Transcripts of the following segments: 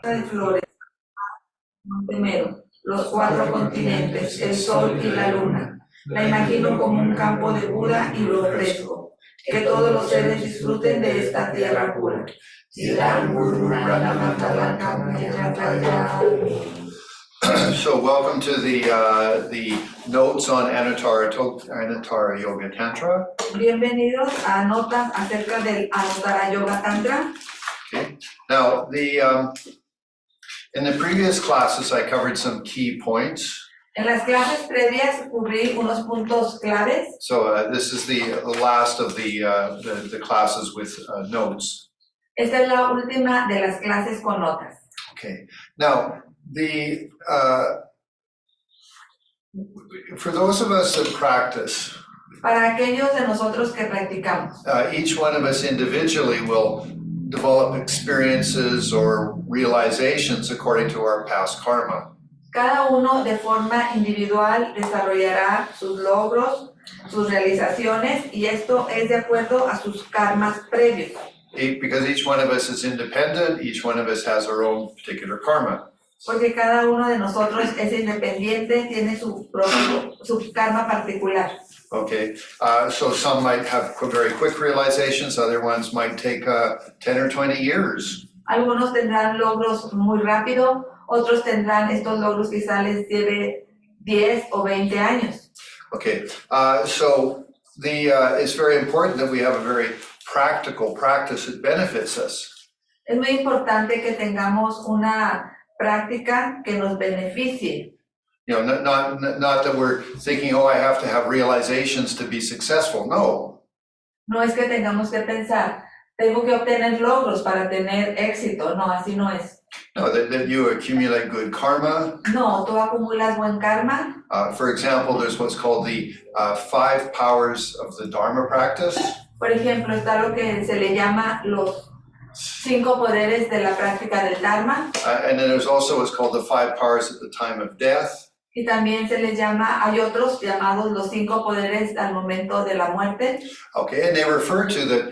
de flores, Montemero, los 4 continentes, el sol y la luna. La imagino como un campo de Buda y lo ofrezco. Que todos los seres disfruten de esta tierra pura. So welcome to the notes on Anutara Yoga Tantra. Bienvenidos a notas acerca del Anutara Yoga Tantra. Okay. Now in the previous classes I covered some key points. En las clases previas cubrí unos puntos claves. So this is the last of the classes with notes. Esta es la última de las clases con notas. Okay. Now for those of us that practice, para aquellos de nosotros que practicamos, each one of us individually will develop experiences or realizations according to our past karma. Cada uno de forma individual desarrollará sus logros, sus realizaciones, y esto es de acuerdo a sus karmas previos. Because each one of us is independent, each one of us has our own particular karma. Porque cada uno de nosotros es independiente, tiene su karma particular. Okay, so some might have very quick realizations, other ones might take 10 or 20 years. Algunos tendrán logros muy rápido, otros tendrán estos logros quizás les lleve 10 o 20 años. Okay, so it's very important that we have a very practical practice that benefits us. Es muy importante que tengamos una práctica que nos beneficie. You know, not that we're thinking, oh, I have to have realizations to be successful. No. No es que tengamos que pensar, tengo que obtener logros para tener éxito. No, así no es. No, that you accumulate good karma. No, tú acumulas buen karma. For example, there's what's called the 5 powers of the Dharma practice. Por ejemplo, está lo que se le llama los 5 poderes de la práctica del Dharma. And then there's also what's called the 5 powers at the time of death. Y también se les llama, hay otros llamados los 5 poderes al momento de la muerte. Okay, and they refer to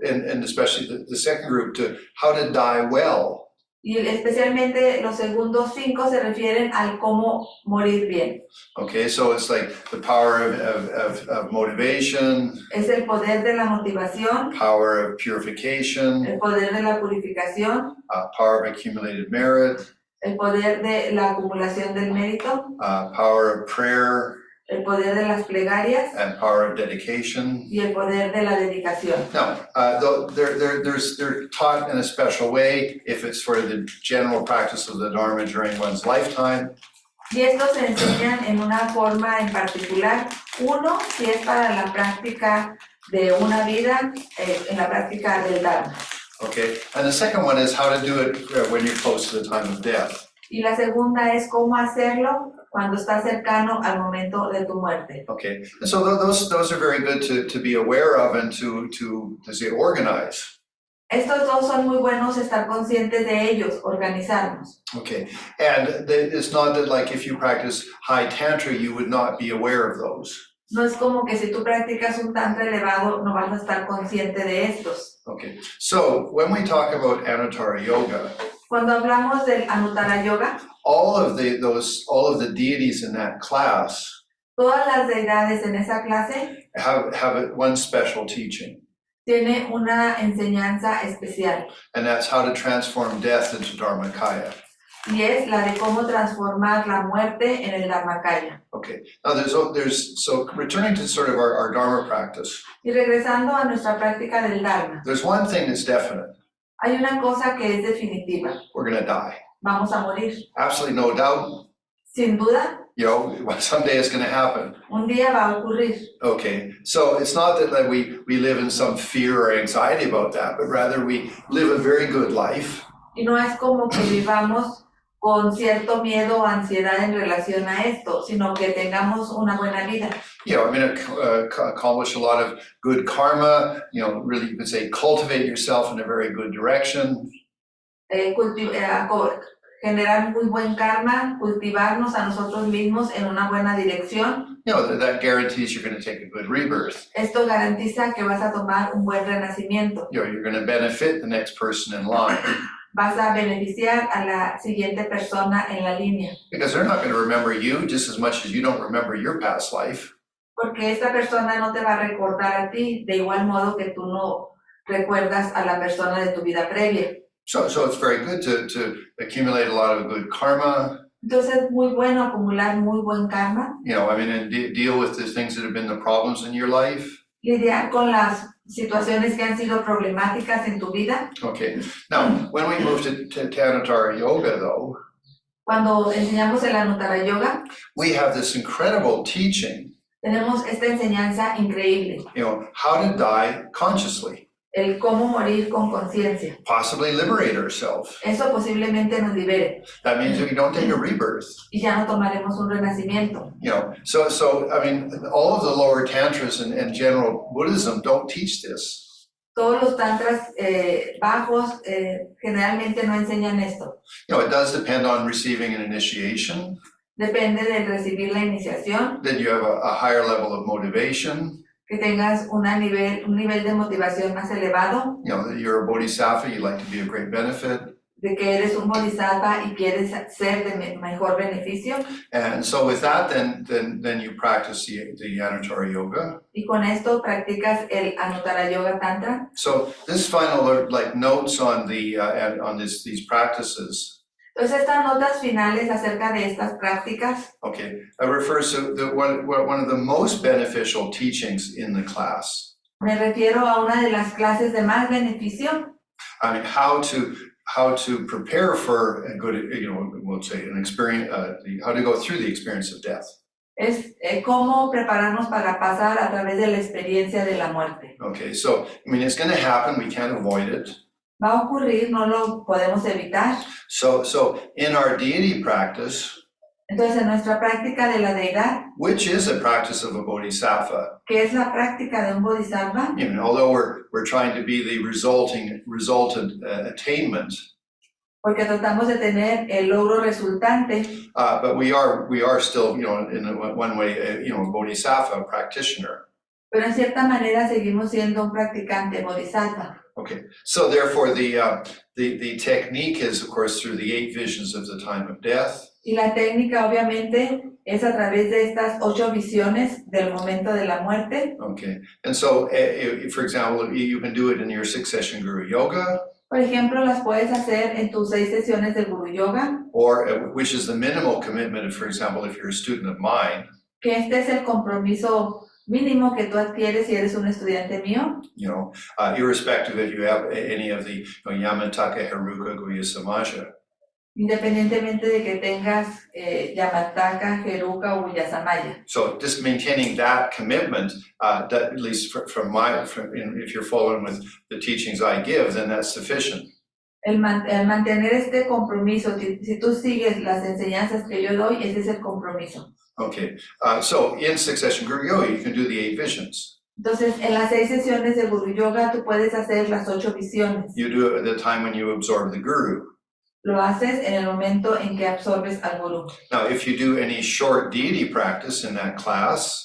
and especially the second group, to how to die well. Y especialmente los segundos 5 se refieren al cómo morir bien. Okay, so it's like the power of motivation. Es el poder de la motivación. Power of purification. El poder de la purificación. Power of accumulated merit. El poder de la acumulación del mérito. Power of prayer. El poder de las plegarias. And power of dedication. Y el poder de la dedicación. Now, they're taught in a special way if it's for the general practice of the Dharma during one's lifetime. Y estos se enseñan en una forma en particular. Uno, si es para la práctica de una vida, en la práctica del Dharma. Okay, and the second one is how to do it when you're close to the time of death. Y la segunda es cómo hacerlo cuando estás cercano al momento de tu muerte. Okay, and so those are very good to be aware of and to say organize. Estos dos son muy buenos estar conscientes de ellos, organizarnos. Okay, and it's not that like if you practice high tantra you would not be aware of those. No es como que si tú practicas un tantra elevado no vas a estar consciente de estos. Okay, so when we talk about Anutara Yoga, cuando hablamos del Anutara Yoga, all of the deities in that class, todas las deidades en esa clase, have one special teaching. Tiene una enseñanza especial. And that's how to transform death into Dharmakaya. Y es la de cómo transformar la muerte en el Dharmakaya. Okay. Now so returning to sort of our Dharma practice. Y regresando a nuestra práctica del Dharma. There's one thing that's definite. Hay una cosa que es definitiva. We're going to die. Vamos a morir. Absolutely no doubt. Sin duda. You know, someday it's going to happen. Un día va a ocurrir. Okay, so it's not that we live in some fear or anxiety about that, but rather we live a very good life. Y no es como que vivamos con cierto miedo o ansiedad en relación a esto, sino que tengamos una buena vida. You know, I mean, accomplish a lot of good karma, you know, really you could say cultivate yourself in a very good direction. Generar muy buen karma, cultivarnos a nosotros mismos en una buena dirección. You know, that guarantees you're going to take a good rebirth. Esto garantiza que vas a tomar un buen renacimiento. You know, you're going to benefit the next person in line. vas a beneficiar a la siguiente persona en la línea. Because they're not going to remember you just as much as you don't remember your past life. Porque esta persona no te va a recordar a ti de igual modo que tú no recuerdas a la persona de tu vida previa. So it's very good to accumulate a lot of good karma. Entonces es muy bueno acumular muy buen karma, You know, I mean, and deal with the things that have been the problems in your life. lidiar con las situaciones que han sido problemáticas en tu vida. Okay. Now, when we move to Anutara Yoga, though, Cuando enseñamos el Anutara Yoga, we have this incredible teaching, tenemos esta enseñanza increíble, you know, how to die consciously, el cómo morir con conciencia. possibly liberate ourselves. Eso posiblemente nos libere That means that we don't take a rebirth. y ya no tomaremos un renacimiento. You know, so I mean, all of the lower tantras and general Buddhism don't teach this. Todos los tantras bajos generalmente no enseñan esto. You know, it does depend on receiving an initiation, Depende de recibir la iniciación, that you have a higher level of motivation, que tengas un nivel de motivación más elevado, you know, that you're a bodhisattva, you like to be of great benefit. de que eres un bodhisattva y quieres ser de mejor beneficio. And so with that, then you practice the Anutara Yoga. Y con esto practicas el Anutara Yoga Tantra. So this final like notes on these practices. Entonces estas notas finales acerca de estas prácticas, Okay, refers to one of the most beneficial teachings in the class. me refiero a una de las clases de más beneficio. I mean, how to prepare for a good, you know, we'll say an experience, how to go through the experience of death. Es cómo prepararnos para pasar a través de la experiencia de la muerte. Okay, so I mean, it's going to happen. We can't avoid it. Va a ocurrir, no lo podemos evitar. So in our deity practice, Entonces, en nuestra práctica de la deidad, which is a practice of a bodhisattva, que es la práctica de un bodhisattva, you know, although we're trying to be the resultant attainment, porque tratamos de tener el logro resultante, but we are still, you know, in one way, you know, a bodhisattva practitioner. pero en cierta manera seguimos siendo un practicante bodhisattva. Okay, so therefore the technique is, of course, through the 8 visions of the time of death. Y la técnica, obviamente, es a través de estas 8 visiones del momento de la muerte. Okay, and so, for example, you can do it in your 6-session Guru Yoga, Por ejemplo, las puedes hacer en tus 6 sesiones de Guru Yoga, or which is the minimal commitment, for example, if you're a student of mine, que este es el compromiso mínimo que tú adquieres si eres un estudiante mío, you know, irrespective if you have any of the, you know, Yamataka, Haruka, Guhya Samaja. independientemente de que tengas Yamataka, Heruka o Guyasamaya. So just maintaining that commitment, that, at least if you're following with the teachings I give, then that's sufficient. El mantener este compromiso, si tú sigues las enseñanzas que yo doy, ese es el compromiso. Okay, so in 6-session Guru Yoga, you can do the 8 visions. Entonces, en las 6 sesiones de Guru Yoga, tú puedes hacer las 8 visiones. You do it at the time when you absorb the Guru. Lo haces en el momento en que absorbes al Guru. Now, if you do any short deity practice in that class,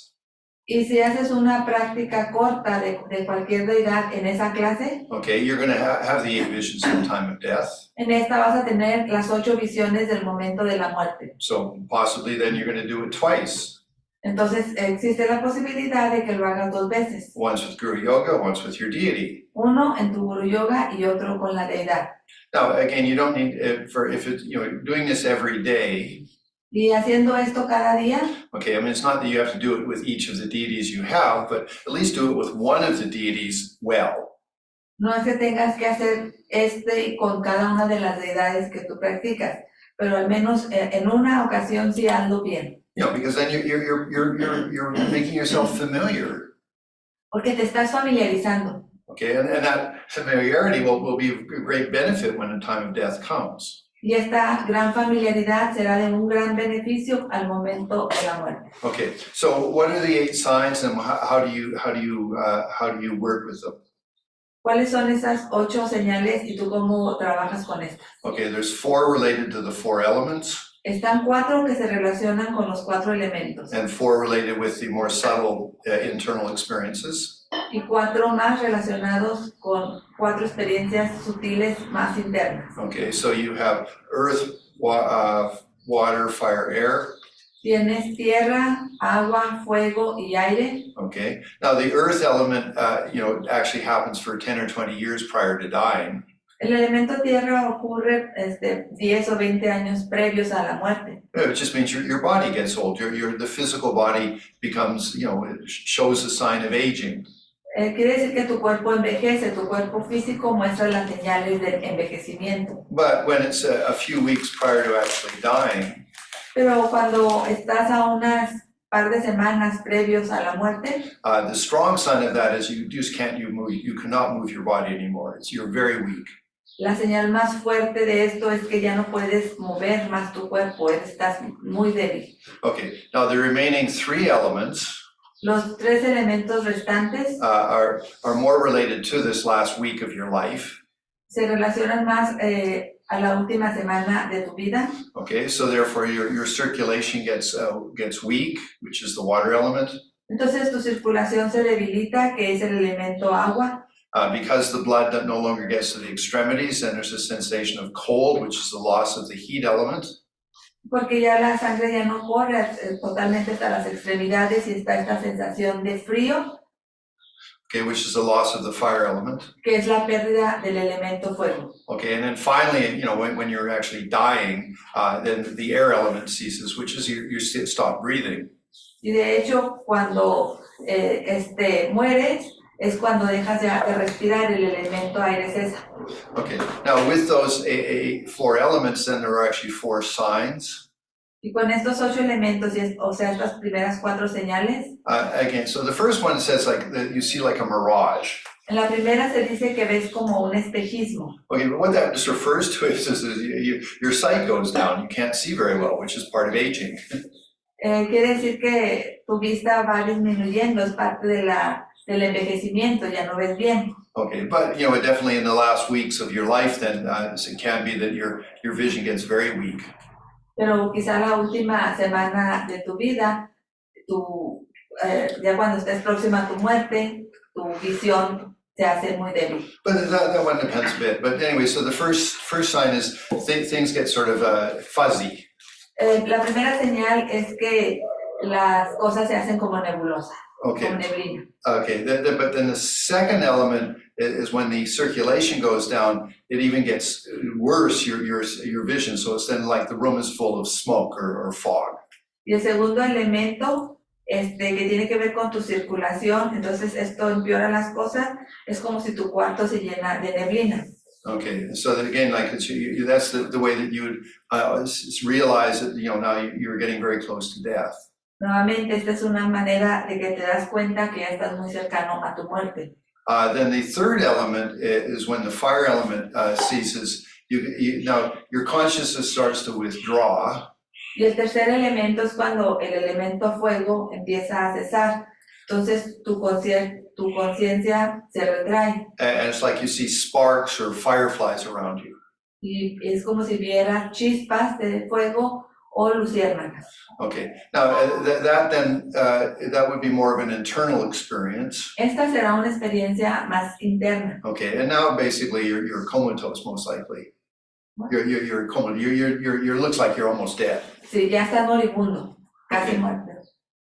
Y si haces una práctica corta de cualquier deidad en esa clase, okay, you're going to have the 8 visions in the time of death. en esta vas a tener las 8 visiones del momento de la muerte. So possibly then you're going to do it twice. Entonces, existe la posibilidad de que lo hagas 2 veces. Once with Guru Yoga, once with your deity. Uno en tu Guru Yoga y otro con la deidad. Now, again, you don't need, if it's, you know, doing this every day, Y haciendo esto cada día, okay, I mean, it's not that you have to do it with each of the deities you have, but at least do it with one of the deities well. no es que tengas que hacer y con cada una de las deidades que tú practicas, pero al menos en una ocasión sí hazlo bien. You know, because then you're making yourself familiar. Porque te estás familiarizando. Okay, and that familiarity will be a great benefit when the time of death comes. Y esta gran familiaridad será de un gran beneficio al momento de la muerte. Okay, so what are the 8 signs, and how do you work with them? ¿Cuáles son esas 8 señales y tú cómo trabajas con estas? Okay, there's 4 related to the 4 elements, Están 4 que se relacionan con los 4 elementos and 4 related with the more subtle internal experiences. y 4 más relacionados con 4 experiencias sutiles más internas. Okay, so you have earth, water, fire, air. Tienes tierra, agua, fuego y aire. Okay, now the earth element, actually happens for 10 or 20 years prior to dying. El elemento tierra ocurre 10 o 20 años previos a la muerte. It just means your body gets old. The physical body becomes, it shows a sign of aging. Quiere decir que tu cuerpo envejece, tu cuerpo físico muestra las señales del envejecimiento. But when it's a few weeks prior to actually dying, Pero cuando estás a unas par de semanas previos a la muerte, the strong sign of that is you just you cannot move your body anymore. You're very weak. la señal más fuerte de esto es que ya no puedes mover más tu cuerpo, estás muy débil. Okay, now the remaining 3 elements Los 3 elementos restantes are more related to this last week of your life. se relacionan más a la última semana de tu vida. Okay, so therefore your circulation gets weak, which is the water element. Entonces tu circulación se debilita, que es el elemento agua. Because the blood no longer gets to the extremities, and there's a sensation of cold, which is the loss of the heat element. Porque ya la sangre ya no corre totalmente hasta las extremidades y está esta sensación de frío. Okay, which is the loss of the fire element. Que es la pérdida del elemento fuego. Okay, and then finally, when you're actually dying, then the air element ceases, which is you stop breathing. Y de hecho, cuando mueres, es cuando dejas de respirar, el elemento aire cesa. Okay, now with those 4 elements, then there are actually 4 signs. Y con estos 8 elementos, o sea, estas primeras 4 señales. Again, so the first one says you see like a mirage. En la primera se dice que ves como un espejismo. Okay, but what that just refers to is your sight goes down. You can't see very well, which is part of aging. Quiere decir que tu vista va disminuyendo, es parte del envejecimiento, ya no ves bien. Okay, but definitely in the last weeks of your life, then it can be that your vision gets very weak. Pero quizá la última semana de tu vida, ya cuando estés próxima a tu muerte, tu visión se hace muy débil. But that one depends a bit. But anyway, so the first sign is things get sort of fuzzy. La primera señal es que las cosas se hacen como nebulosas, okay. como neblina. Okay, but then the second element is when the circulation goes down, it even gets worse, your vision. So it's then like the room is full of smoke or fog. Y el segundo elemento que tiene que ver con tu circulación, entonces esto empeora las cosas, es como si tu cuarto se llena de neblina. Okay, so that again, like that's the way that you would realize that now you're getting very close to death. Nuevamente, esta es una manera de que te das cuenta que ya estás muy cercano a tu muerte. Then the third element is when the fire element ceases. Now your consciousness starts to withdraw. Y el tercer elemento es cuando el elemento fuego empieza a cesar. Entonces tu conciencia se retrae. And it's like you see sparks or fireflies around you. Y es como si vieras chispas de fuego o luciérnagas. Okay, now that would be more of an internal experience. Esta será una experiencia más interna. Okay, and now basically you're comatose most likely. You're comatose. You looks like you're almost dead. Sí, ya estás moribundo, casi muerto.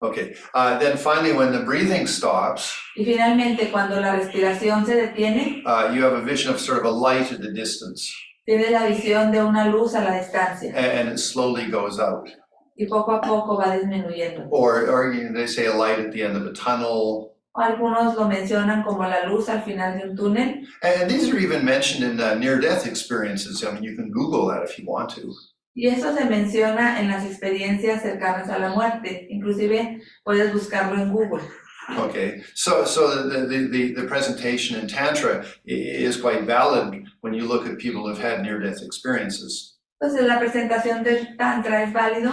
Okay, then finally when the breathing stops, y finalmente cuando la respiración se detiene, you have a vision of sort of a light at the distance. Tienes la visión de una luz a la distancia. And it slowly goes out. Y poco a poco va disminuyendo. Or they say a light at the end of a tunnel. Algunos lo mencionan como la luz al final de un túnel. And these are even mentioned in near-death experiences. I mean, you can Google that if you want to. Y eso se menciona en las experiencias cercanas a la muerte. Inclusive puedes buscarlo en Google. Okay, so the presentation in Tantra is quite valid when you look at people who've had near-death experiences. Entonces la presentación del Tantra es válido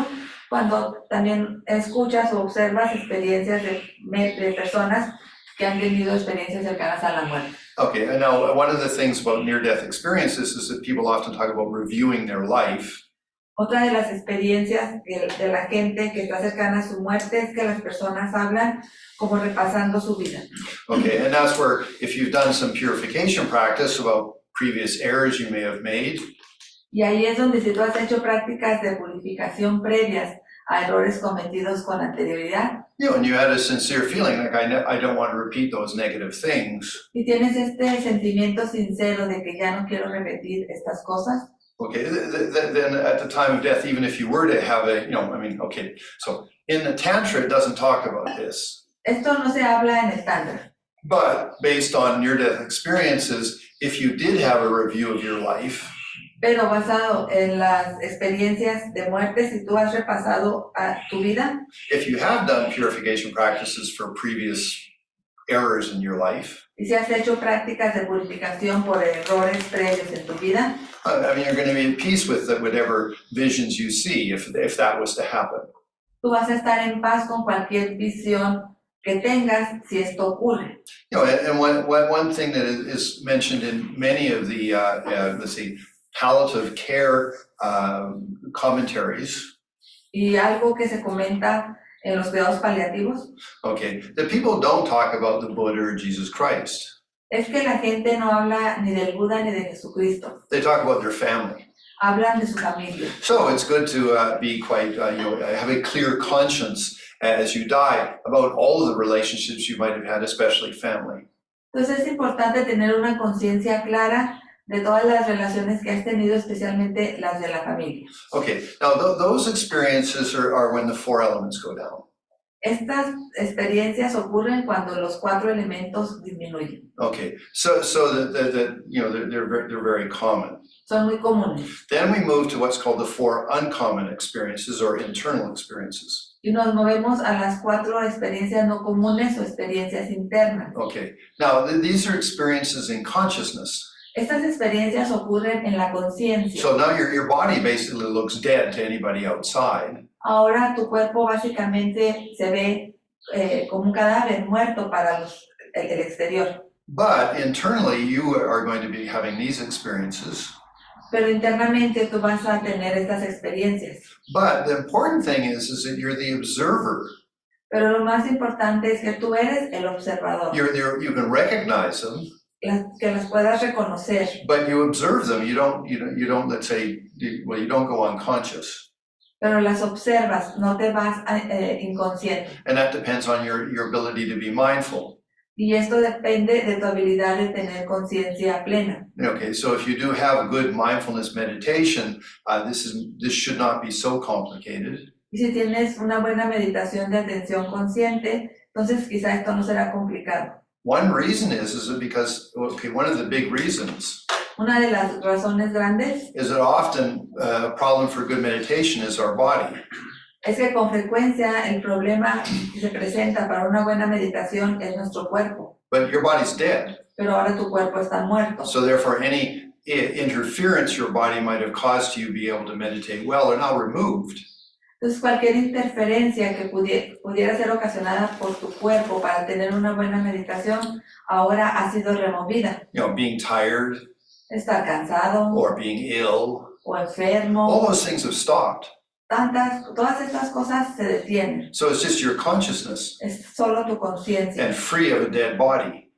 cuando también escuchas o observas experiencias de personas que han tenido experiencias cercanas a la muerte. Okay, and now one of the things about near-death experiences is that people often talk about reviewing their life. Otra de las experiencias de la gente que está cercana a su muerte es que las personas hablan como repasando su vida. Okay, and that's where if you've done some purification practice about previous errors you may have made, Y ahí es donde si tú has hecho prácticas de purificación previas a errores cometidos con anterioridad, and you had a sincere feeling like I don't want to repeat those negative things. y tienes este sentimiento sincero de que ya no quiero repetir estas cosas, Okay, then at the time of death, even if you were to have okay, so in the Tantra, it doesn't talk about this. esto no se habla en el Tantra, But based on near-death experiences, if you did have a review of your life, pero basado en las experiencias de muerte, si tú has repasado a tu vida, if you have done purification practices for previous errors in your life, y si has hecho prácticas de purificación por errores previos en tu vida, you're going to be at peace with whatever visions you see if that was to happen. tú vas a estar en paz con cualquier visión que tengas si esto ocurre. And one thing that is mentioned in many of the, palliative care commentaries. Y algo que se comenta en los cuidados paliativos Okay, that people don't talk about the Buddha or Jesus Christ. es que la gente no habla ni del Buda ni de Jesucristo, They talk about their family. hablan de su familia. So it's good to be quite, have a clear conscience as you die about all of the relationships you might have had, especially family. Entonces es importante tener una conciencia clara de todas las relaciones que has tenido, especialmente las de la familia. Okay, now those experiences are when the four elements go down. Estas experiencias ocurren cuando los 4 elementos disminuyen. Okay, so they're very common. Son muy comunes. Then we move to what's called the four uncommon experiences or internal experiences. Y nos movemos a las 4 experiencias no comunes o experiencias internas. Okay, now these are experiences in consciousness. Estas experiencias ocurren en la conciencia. So now your body basically looks dead to anybody outside. Ahora tu cuerpo básicamente se ve como un cadáver muerto para el exterior. But internally, you are going to be having these experiences. Pero internamente tú vas a tener estas experiencias. But the important thing is that you're the observer. Pero lo más importante es que tú eres el observador. You can recognize them. Que las puedas reconocer. But you observe them. You don't. Let's say, you don't go unconscious. Pero las observas, no te vas inconsciente. And that depends on your ability to be mindful. Y esto depende de tu habilidad de tener conciencia plena. Okay, so if you do have good mindfulness meditation, this should not be so complicated. Y si tienes una buena meditación de atención consciente, entonces quizá esto no será complicado. One reason is because one of the big reasons. Una de las razones grandes is that often a problem for good meditation is our body. Es que con frecuencia el problema que se presenta para una buena meditación es nuestro cuerpo. But your body's dead. Pero ahora tu cuerpo está muerto. So therefore any interference your body might have caused you to be able to meditate well are now removed. Entonces cualquier interferencia que pudiera ser ocasionada por tu cuerpo para tener una buena meditación ahora ha sido removida. Being tired. Estar cansado. Or being ill. O enfermo. All those things have stopped. Todas estas cosas se detienen. So it's just your consciousness. Es solo tu conciencia. And free of a dead body.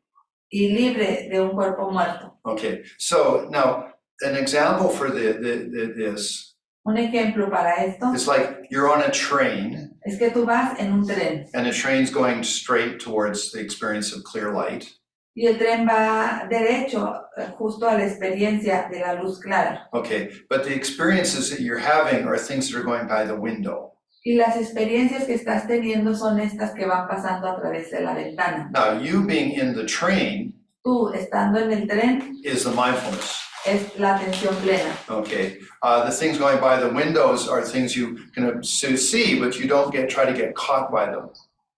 Y libre de un cuerpo muerto. Okay, so now an example for this. Un ejemplo para esto. It's like you're on a train. Es que tú vas en un tren. And the train's going straight towards the experience of clear light. Y el tren va derecho, justo a la experiencia de la luz clara. Okay, but the experiences that you're having are things that are going by the window. Y las experiencias que estás teniendo son estas que van pasando a través de la ventana. Now, you being in the train. Tú estando en el tren. Is the mindfulness. Es la atención plena. Okay, the things going by the windows are things you can see, but you don't try to get caught by them.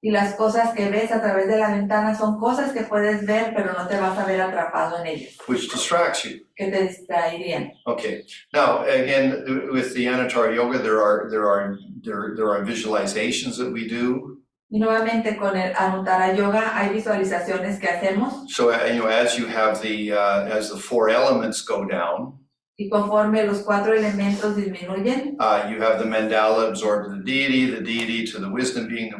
Y las cosas que ves a través de la ventana son cosas que puedes ver, pero no te vas a ver atrapado en ellas. Which distracts you. Que te distraerían. Okay. Now, again, with the Anutara yoga, there are visualizations that we do. Y nuevamente con el Anutara yoga hay visualizaciones que hacemos. So as you have as the four elements go down. Y conforme los 4 elementos disminuyen, you have the mandala absorbed the deity to the wisdom being to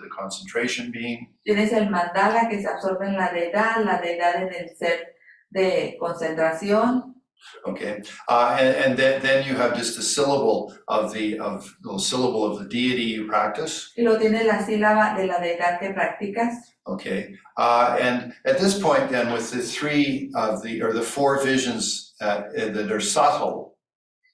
the concentration being. tienes el mandala que se absorbe en la deidad en el ser de concentración. Okay, and then you have just the syllable of the deity you practice. Y luego tienes la sílaba de la deidad que practicas. Okay, and at this point, then, with the 4 visions that are subtle,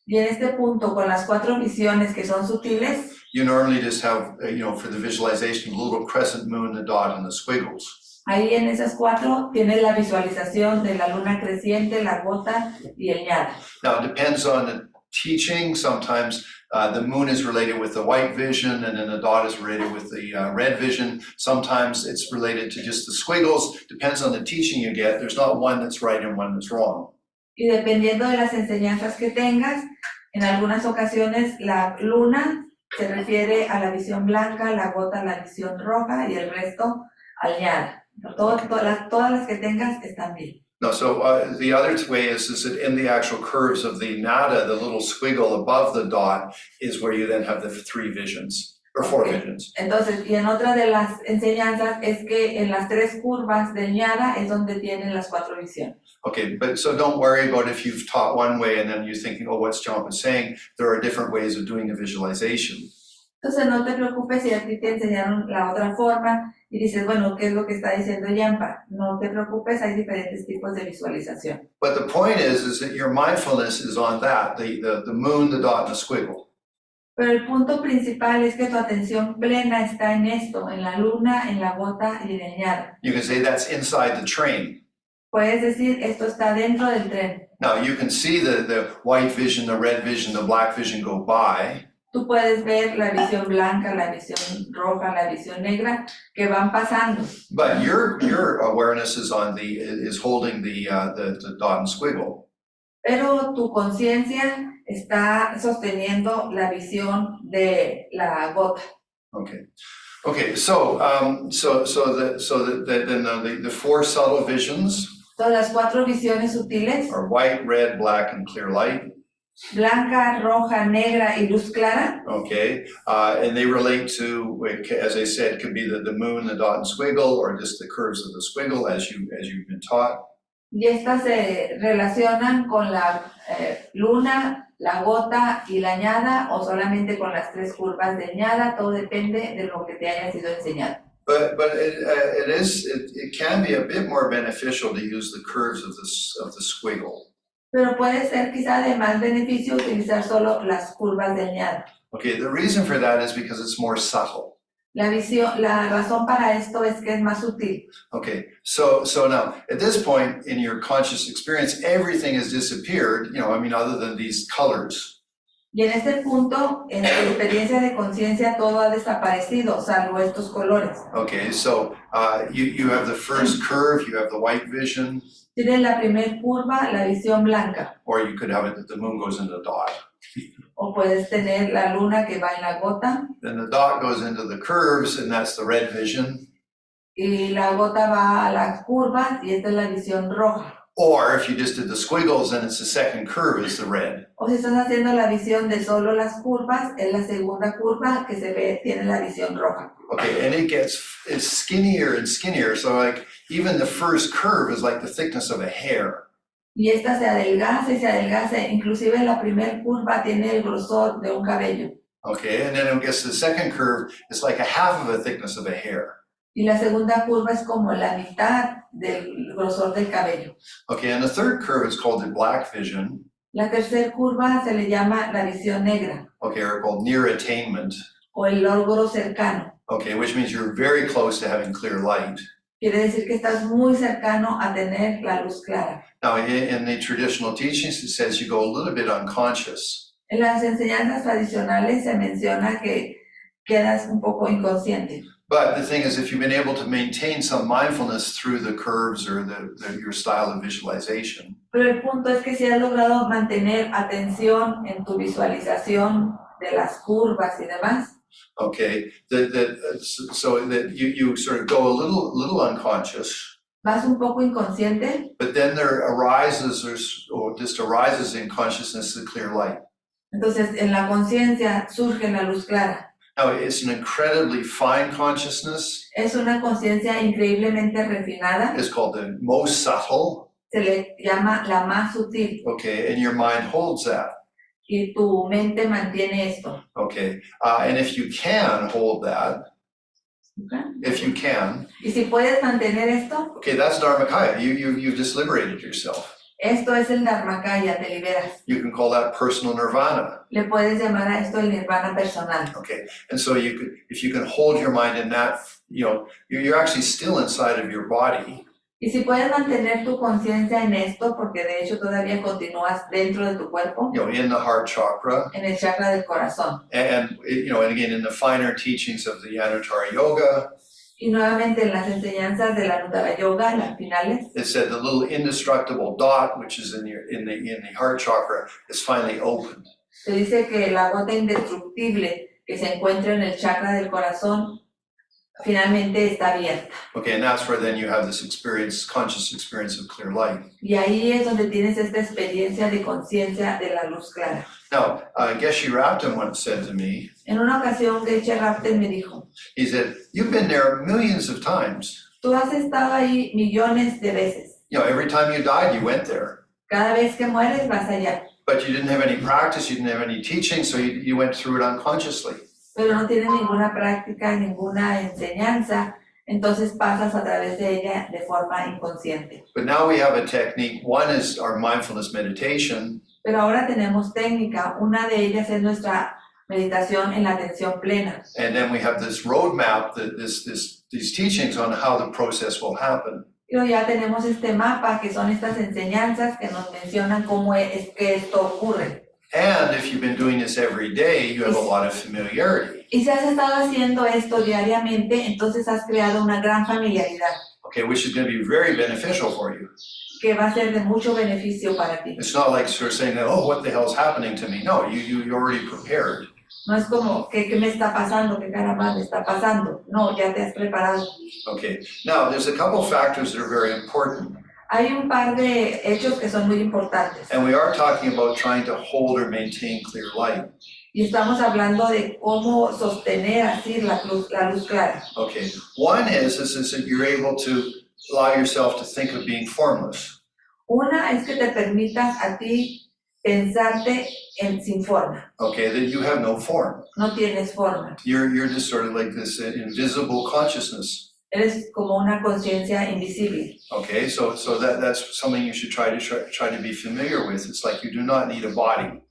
Y en este punto, con las 4 visiones que son sutiles, you normally just have, for the visualization, a little crescent moon, the dot, and the squiggles. ahí en esas 4 tienes la visualización de la luna creciente, la gota y el ñada. Now, it depends on the teaching. Sometimes the moon is related with the white vision, and then the dot is related with the red vision. Sometimes it's related to just the squiggles. Depends on the teaching you get. There's not one that's right and one that's wrong. Y dependiendo de las enseñanzas que tengas, en algunas ocasiones la luna se refiere a la visión blanca, la gota a la visión roja y el resto al ñada. Todas las que tengas están bien. No, so the other way is that in the actual curves of the nada, the little squiggle above the dot is where you then have the 3 visions, or 4 visions. Entonces, y en otra de las enseñanzas es que en las 3 curvas del ñada es donde tienen las 4 visiones. Okay, but so don't worry about if you've taught one way and then you're thinking, oh, what's John saying? There are different ways of doing the visualization. Entonces no te preocupes si a ti te enseñaron la otra forma y dices, bueno, ¿qué es lo que está diciendo Yampa? No te preocupes, hay diferentes tipos de visualización. But the point is that your mindfulness is on that, the moon, the dot, and the squiggle. Pero el punto principal es que tu atención plena está en esto, en la luna, en la gota y en el ñada. You can say that's inside the train. Puedes decir, esto está dentro del tren. Now you can see the white vision, the red vision, the black vision go by. Tú puedes ver la visión blanca, la visión roja, la visión negra que van pasando. But your awareness is holding the dot and squiggle. Pero tu conciencia está sosteniendo la visión de la gota. Okay. So then the 4 subtle visions. Todas las 4 visiones sutiles, are white, red, black, and clear light. Blanca, roja, negra y luz clara. Okay, and they relate to, as I said, could be the moon, the dot and squiggle, or just the curves of the squiggle, as you've been taught. Y estas se relacionan con la luna, la gota y la ñada, o solamente con las 3 curvas de ñada. Todo depende de lo que te haya sido enseñado. But it can be a bit more beneficial to use the curves of the squiggle. Pero puede ser quizá de más beneficio utilizar solo las curvas del ñada. Okay, the reason for that is because it's more subtle. La razón para esto es que es más sutil. Okay, so now, at this point in your conscious experience, everything has disappeared, other than these colors. Y en este punto, en tu experiencia de conciencia, todo ha desaparecido, salvo estos colores. Okay, so you have the first curve, you have the white vision. Tienes la primer curva, la visión blanca. Or you could have it that the moon goes into the dot. O puedes tener la luna que va en la gota. Then the dot goes into the curves, and that's the red vision. Y la gota va a las curvas, y esta es la visión roja. Or if you just did the squiggles, then it's the second curve is the red. O si estás haciendo la visión de solo las curvas, es la segunda curva que se ve, tiene la visión roja. Okay, and it's skinnier and skinnier, so like even the first curve is like the thickness of a hair. Y esta se adelgaza y se adelgaza, inclusive la primera curva tiene el grosor de un cabello. Okay, and then it gets to the second curve, it's like a half of the thickness of a hair. Y la segunda curva es como la mitad del grosor del cabello. Okay, and the third curve is called the black vision. La tercera curva se le llama la visión negra. Okay, or called near attainment. O el logro cercano. Okay, which means you're very close to having clear light. Quiere decir que estás muy cercano a tener la luz clara. Now, in the traditional teachings, it says you go a little bit unconscious. En las enseñanzas tradicionales se menciona que quedas un poco inconsciente. But the thing is, if you've been able to maintain some mindfulness through the curves or your style of visualization. Pero el punto es que si has logrado mantener atención en tu visualización de las curvas y demás. Okay, so that you sort of go a little unconscious. vas un poco inconsciente, but then there arises or just arises in consciousness the clear light. entonces en la conciencia surge la luz clara. Now, it's an incredibly fine consciousness. Es una conciencia increíblemente refinada, It's called the most subtle, se le llama la más sutil, okay, and your mind holds that, y tu mente mantiene esto. okay? And if you can hold that, ¿Ok? if you can, Y si puedes mantener esto, okay, that's Dharmakaya. You've just liberated yourself. esto es el Dharmakaya, te liberas. You can call that personal nirvana, Le puedes llamar a esto el nirvana personal. okay? And so if you can hold your mind in that, you're actually still inside of your body. Y si puedes mantener tu conciencia en esto, porque de hecho todavía continúas dentro de tu cuerpo, In the heart chakra, en el chakra del corazón. and again, in the finer teachings of the Anutara yoga, Y nuevamente en las enseñanzas de la Anutara Yoga, las finales, it said the little indestructible dot, which is in the heart chakra, is finally opened. se dice que la gota indestructible que se encuentra en el chakra del corazón finalmente está abierta. Okay, and that's where then you have this conscious experience of clear light. Y ahí es donde tienes esta experiencia de conciencia de la luz clara. Now, Geshe Rapton once said to me, En una ocasión, Geshe Rapton me dijo, he said, "You've been there millions of times. tú has estado ahí millones de veces. Every time you died, you went there. Cada vez que mueres vas allá, But you didn't have any practice, you didn't have any teaching, so you went through it unconsciously." pero no tienes ninguna práctica, ninguna enseñanza, entonces pasas a través de ella de forma inconsciente. But now we have a technique. One is our mindfulness meditation, Pero ahora tenemos técnica, una de ellas es nuestra meditación en la atención plena. and then we have this roadmap, these teachings on how the process will happen. Pero ya tenemos este mapa que son estas enseñanzas que nos mencionan cómo es que esto ocurre. And if you've been doing this every day, you have a lot of familiarity. Y si has estado haciendo esto diariamente, entonces has creado una gran familiaridad Okay, which is going to be very beneficial for you. que va a ser de mucho beneficio para ti. It's not like sort of saying that, oh, what the hell is happening to me? No, you're already prepared. No es como, ¿qué me está pasando? ¿Qué caramba me está pasando? No, ya te has preparado. Okay, now there's a couple factors that are very important. Hay un par de hechos que son muy importantes And we are talking about trying to hold or maintain clear light. y estamos hablando de cómo sostener así la luz clara. Okay, one is that you're able to allow yourself to think of being formless. Una es que te permitas a ti pensarte sin forma. Okay, that you have no form. No tienes forma. You're just sort of like this invisible consciousness. Eres como una conciencia invisible. Okay, so that's something you should try to be familiar with. It's like you do not need a body.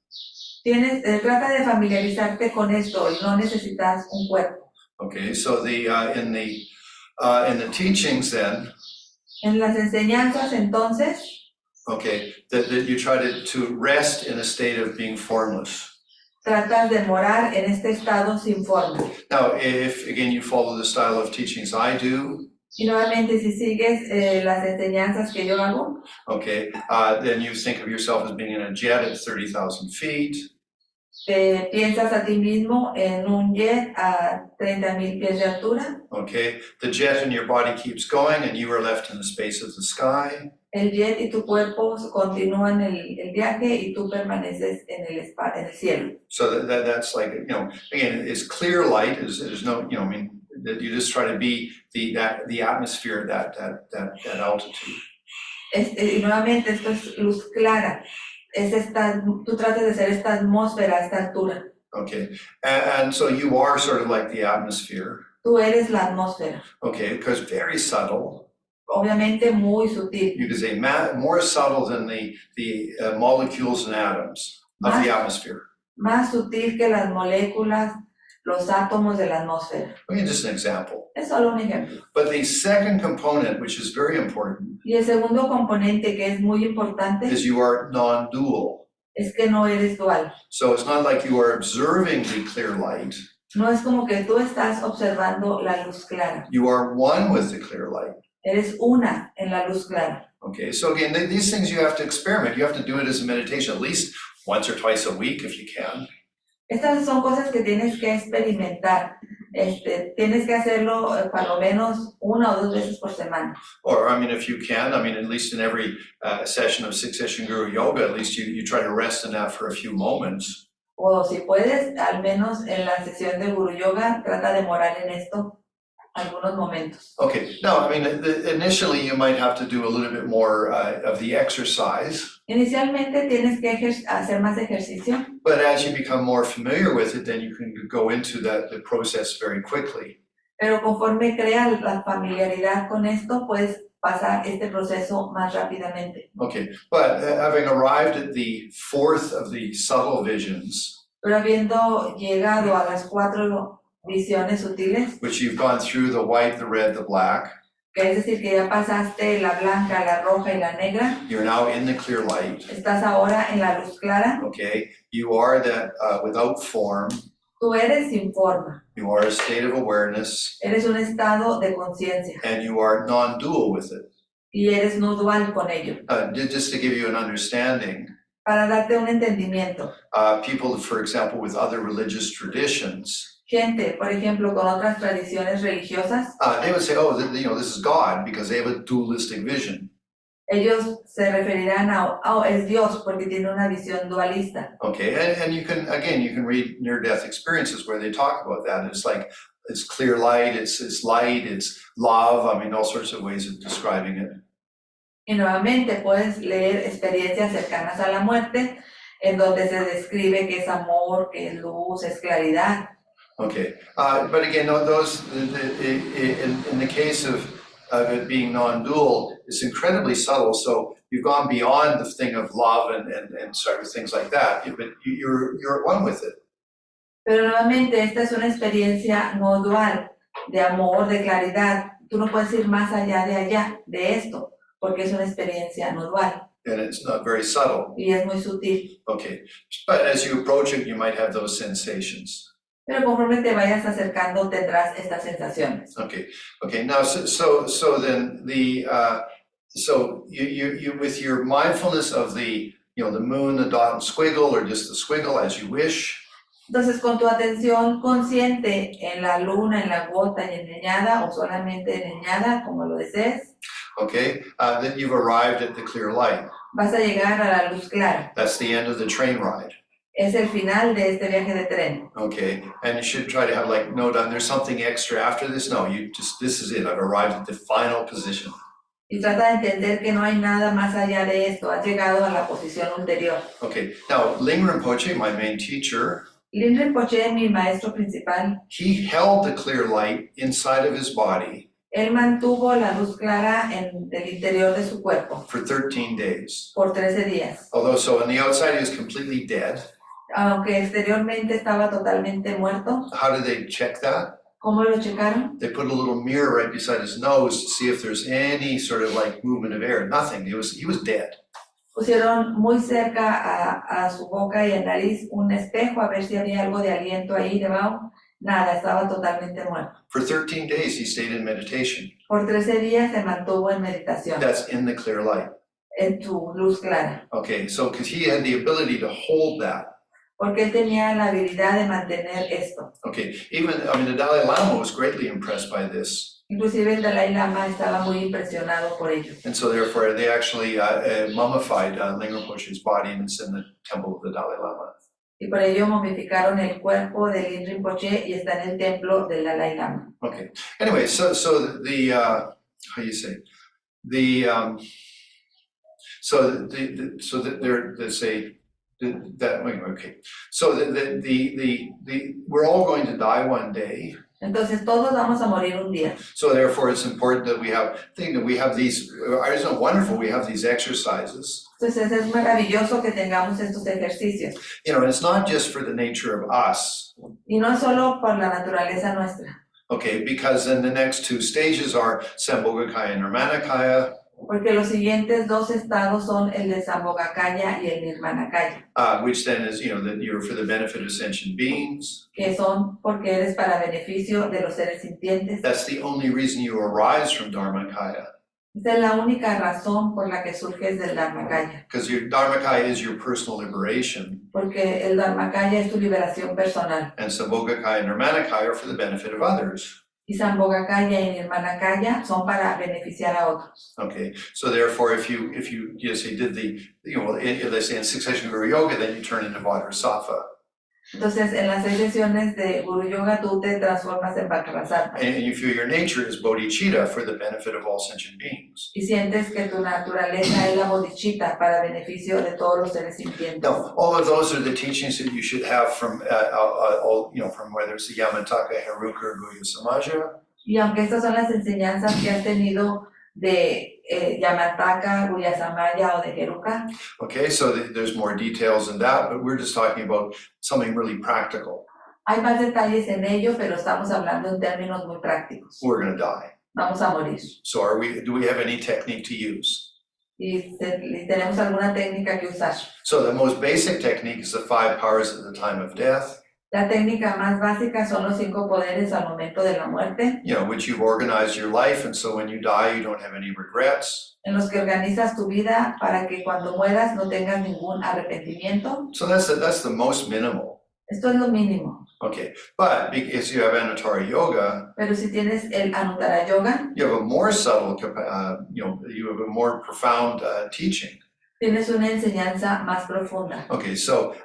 Trata de familiarizarte con esto y no necesitas un cuerpo. Okay, so in the teachings then, En las enseñanzas entonces, okay, that you try to rest in a state of being formless. tratas de morar en este estado sin forma. Now, if again you follow the style of teachings I do, Y nuevamente si sigues las enseñanzas que yo hago, okay, then you think of yourself as being in a jet at 30,000 feet. te piensas a ti mismo en un jet a 30,000 pies de altura. Okay, the jet in your body keeps going and you are left in the space of the sky. El jet y tu cuerpo continúan el viaje y tú permaneces en el cielo. So that's like, again, it's clear light, there's no, that you just try to be the atmosphere at that altitude. Y nuevamente esto es luz clara. Tú tratas de ser esta atmósfera a esta altura. Okay, and so you are sort of like the atmosphere. Tú eres la atmósfera. Okay, because very subtle. Obviamente muy sutil. You could say more subtle than the molecules and atoms of the atmosphere. Más sutil que las moléculas, los átomos de la atmósfera. I mean, just an example. Es solo un ejemplo. But the second component, which is very important, Y el segundo componente que es muy importante is you are non-dual. es que no eres dual. So it's not like you are observing the clear light. No es como que tú estás observando la luz clara. You are one with the clear light. Eres una en la luz clara. Okay, so again, these things you have to experiment. You have to do it as a meditation, at least once or twice a week if you can. Estas son cosas que tienes que experimentar. Tienes que hacerlo para lo menos 1 o 2 veces por semana. Or, I mean, if you can, I mean, at least in every session of Six Session Guru Yoga, at least you try to rest in that for a few moments. O si puedes, al menos en la sesión de Guru Yoga, trata de morar en esto algunos momentos. Okay, now, I mean, initially you might have to do a little bit more of the exercise. Inicialmente tienes que hacer más ejercicio, But as you become more familiar with it, then you can go into the process very quickly. pero conforme creas la familiaridad con esto, puedes pasar este proceso más rápidamente. Okay, but having arrived at the fourth of the subtle visions, Pero habiendo llegado a las 4 visiones sutiles, which you've gone through the white, the red, the black, que es decir, que ya pasaste la blanca, la roja y la negra, you're now in the clear light, estás ahora en la luz clara, okay? You are that without form, tú eres sin forma, you are a state of awareness, eres un estado de conciencia and you are non-dual with it. y eres no dual con ello. Just to give you an understanding, Para darte un entendimiento, people, for example, with other religious traditions, gente, por ejemplo, con otras tradiciones religiosas, they would say, oh, this is God, because they have a dualistic vision. ellos se referirán a, oh, es Dios, porque tiene una visión dualista. Okay, and you can read near-death experiences where they talk about that. It's like, it's clear light, it's light, it's love, I mean, all sorts of ways of describing it. Y nuevamente puedes leer experiencias cercanas a la muerte, en donde se describe que es amor, que es luz, es claridad. Okay, but again, those, in the case of it being non-dual, it's incredibly subtle, so you've gone beyond the thing of love and sort of things like that, but you're at one with it. Pero nuevamente esta es una experiencia no dual, de amor, de claridad. Tú no puedes ir más allá de esto, porque es una experiencia no dual. And it's not very subtle. Y es muy sutil. Okay, but as you approach it, you might have those sensations. Pero conforme te vayas acercando tendrás estas sensaciones. Okay. Now, so then so you with your mindfulness of the the moon, the dot, and squiggle, or just the squiggle as you wish. Entonces, con tu atención consciente en la luna, en la gota y en leñada, o solamente en leñada, como lo desees. Okay, then you've arrived at the clear light. Vas a llegar a la luz clara. That's the end of the train ride. Es el final de este viaje de tren. Okay, and you should try to have no, there's something extra after this. No, this is it. I've arrived at the final position. Y trata de entender que no hay nada más allá de esto. Has llegado a la posición ulterior. Okay, now Ling Rinpoche, my main teacher, Ling Rinpoche, mi maestro principal, he held the clear light inside of his body. Él mantuvo la luz clara en el interior de su cuerpo. For 13 days. Por 13 días. Although, so on the outside he was completely dead. Aunque exteriormente estaba totalmente muerto. How did they check that? ¿Cómo lo checaron? They put a little mirror right beside his nose to see if there's any sort of movement of air. Nothing. He was dead. Pusieron muy cerca a su boca y a nariz un espejo a ver si había algo de aliento ahí debajo. Nada, estaba totalmente muerto. For 13 days he stayed in meditation. Por 13 días se mantuvo en meditación. That's in the clear light. En tu luz clara. Okay, so because he had the ability to hold that. Porque él tenía la habilidad de mantener esto. Okay, the Dalai Lama was greatly impressed by this. Inclusive el Dalai Lama estaba muy impresionado por ello. And so therefore they actually mummified Ling Rinpoche's body, and it's in the temple of the Dalai Lama. Y por ello momificaron el cuerpo de Ling Rinpoche y está en el templo del Dalai Lama. Okay. Anyway, so the how you say the so that there's a that okay. So we're all going to die one day. Entonces todos vamos a morir un día. So therefore, it's important that we have these. It's wonderful. We have these exercises. Entonces es maravilloso que tengamos estos ejercicios. And it's not just for the nature of us. Y no solo por la naturaleza nuestra. Okay, because then the next two stages are Sambhogakaya and Nirmanakaya. Porque los siguientes 2 estados son el de Sambhogakaya y el Nirmanakaya. Which then is, that you're for the benefit of sentient beings. Que son porque eres para beneficio de los seres sintientes. That's the only reason you arise from Dharmakaya. Esa es la única razón por la que surges del Dharmakaya, Because your Dharmakaya is your personal liberation, porque el Dharmakaya es tu liberación personal. and Sambhogakaya and Nirmanakaya are for the benefit of others. Y Sambhogakaya y Nirmanakaya son para beneficiar a otros. Okay, so therefore, if you say did the, let's say in 6 session Guru Yoga, then you turn into Vajrasattva. Entonces, en las 6 sesiones de Guru Yoga, tú te transformas en Vajrasattva. And you feel your nature is bodhicitta for the benefit of all sentient beings. Y sientes que tu naturaleza es la bodhicitta para beneficio de todos los seres sintientes. Now, all of those are the teachings that you should have from, all, from whether it's the Yamataka, Heruka, or Guhya Samaja. Y aunque estas son las enseñanzas que has tenido de Yamataka, Guhya Samaya o de Heruka. Okay, so there's more details in that, but we're just talking about something really practical. Hay más detalles en ello, pero estamos hablando en términos muy prácticos. We're going to die. Vamos a morir. So do we have any technique to use? Y tenemos alguna técnica que usar. So the most basic technique is the 5 powers at the time of death. La técnica más básica son los 5 poderes al momento de la muerte, Which you've organized your life, and so when you die, you don't have any regrets. en los que organizas tu vida para que cuando mueras no tengas ningún arrepentimiento. So that's the most minimal. Esto es lo mínimo. Okay, but because you have Anutara Yoga, Pero si tienes el Anutara Yoga, you have a more subtle, you have a more profound teaching. tienes una enseñanza más profunda. Okay, so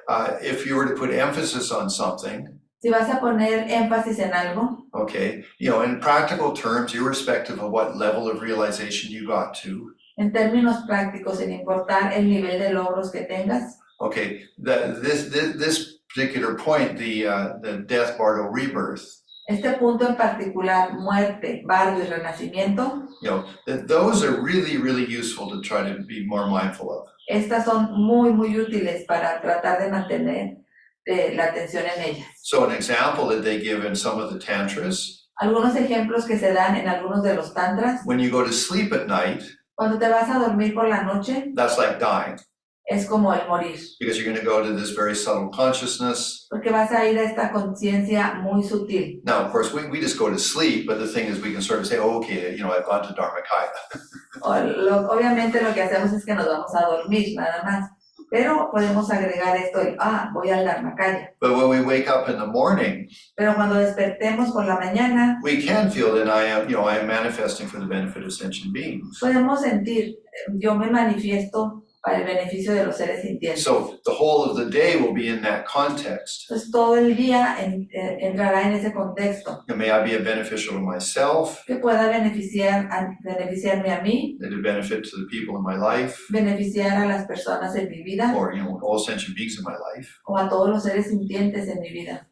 if you were to put emphasis on something, Si vas a poner énfasis en algo, okay, in practical terms, irrespective of what level of realization you got to, en términos prácticos, sin importar el nivel de logros que tengas, okay, this particular point, the death, bardo, rebirth, este punto en particular, muerte, bardo y renacimiento, that those are really, really useful to try to be more mindful of. estas son muy, muy útiles para tratar de mantener la atención en ellas. So an example that they give in some of the tantras, Algunos ejemplos que se dan en algunos de los tantras, when you go to sleep at night, cuando te vas a dormir por la noche, that's like dying, es como el morir, because you're going to go to this very subtle consciousness. porque vas a ir a esta conciencia muy sutil. Now, of course, we just go to sleep, but the thing is we can sort of say, oh, okay, I've gone to Dharmakaya. Obviamente lo que hacemos es que nos vamos a dormir, nada más. Pero podemos agregar esto, voy al Dharmakaya. But when we wake up in the morning, Pero cuando despertemos por la mañana, we can feel that I am manifesting for the benefit of sentient beings. podemos sentir, yo me manifiesto para el beneficio de los seres sintientes. So the whole of the day will be in that context. Entonces todo el día entrará en ese contexto, And may I be a beneficial to myself, que pueda beneficiarme a mí, and a benefit to the people in my life, beneficiar a las personas en mi vida, or all sentient beings in my life. o a todos los seres sintientes en mi vida.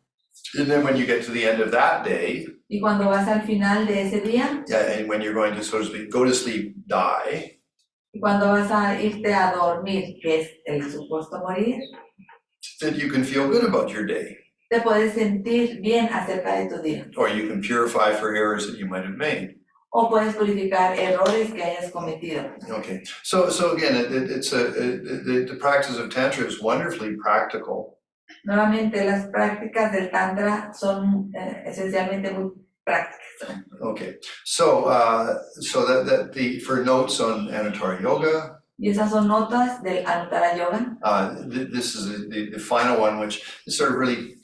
And then when you get to the end of that day, Y cuando vas al final de ese día, and when you're going to, so to speak, go to sleep, die, y cuando vas a irte a dormir, que es el supuesto morir, that you can feel good about your day, te puedes sentir bien acerca de tu día. or you can purify for errors that you might have made. O puedes purificar errores que hayas cometido. Okay, so again, the practice of Tantra is wonderfully practical. Nuevamente, las prácticas del Tantra son esencialmente muy prácticas. Okay, so for notes on Anutara Yoga, Y esas son notas del Anutara Yoga. this is the final one, which is sort of really,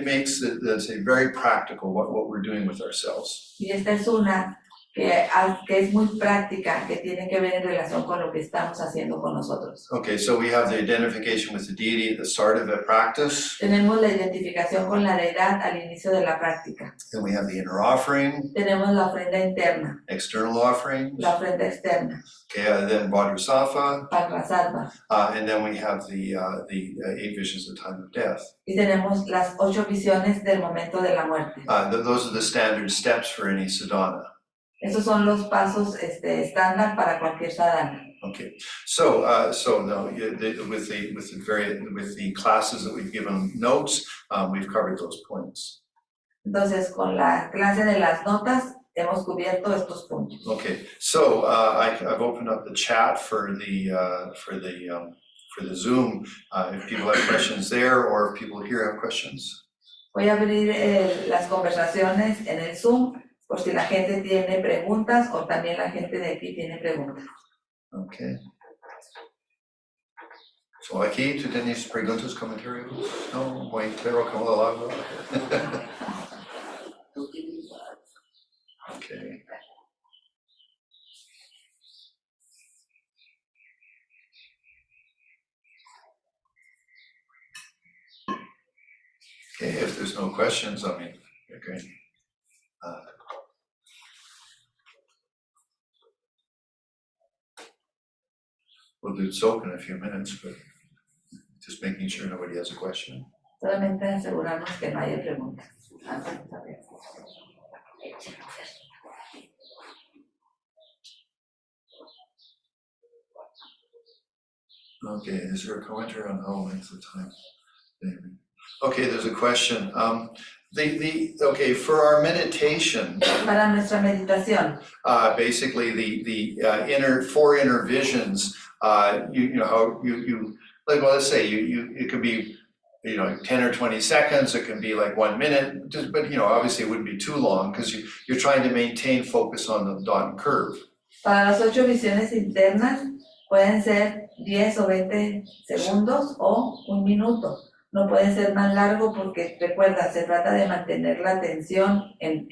makes it, very practical what we're doing with ourselves. Y esta es una que es muy práctica, que tiene que ver en relación con lo que estamos haciendo con nosotros. Okay, so we have the identification with the deity at the start of the practice. Tenemos la identificación con la deidad al inicio de la práctica. Then we have the inner offering, Tenemos la ofrenda interna, external offerings. la ofrenda externa, Okay, then Vajrasattva, Vajrasattva. and then we have the 8 visions at the time of death. Y tenemos las 8 visiones del momento de la muerte. Those are the standard steps for any sadhana. Esos son los pasos estándar para cualquier sadhana. Okay, so no, with the classes that we've given notes, we've covered those points. Entonces, con la clase de las notas hemos cubierto estos puntos. Okay, so I've opened up the chat for the Zoom. If people have questions there, or if people here have questions. Voy a abrir las conversaciones en el Zoom por si la gente tiene preguntas o también la gente de aquí tiene preguntas. Okay. So aquí, ¿tú tienes preguntas, comentarios? No, muy claro como el agua. Okay. Okay, if there's no questions, I mean, okay. We'll do soap in a few minutes, but just making sure nobody has a question. Solamente asegurarnos que no haya preguntas. Okay, is there a commentary on how length of time? Okay, there's a question. Okay, for our meditation, Para nuestra meditación, basically the four inner visions, you know how you like, well, let's say it could be, 10 or 20 seconds, it can be like 1 minute, but obviously it wouldn't be too long because you're trying to maintain focus on the dot and curve. para las 8 visiones internas pueden ser 10 o 20 segundos o 1 minuto. No puede ser más largo porque, recuerda, se trata de mantener la atención en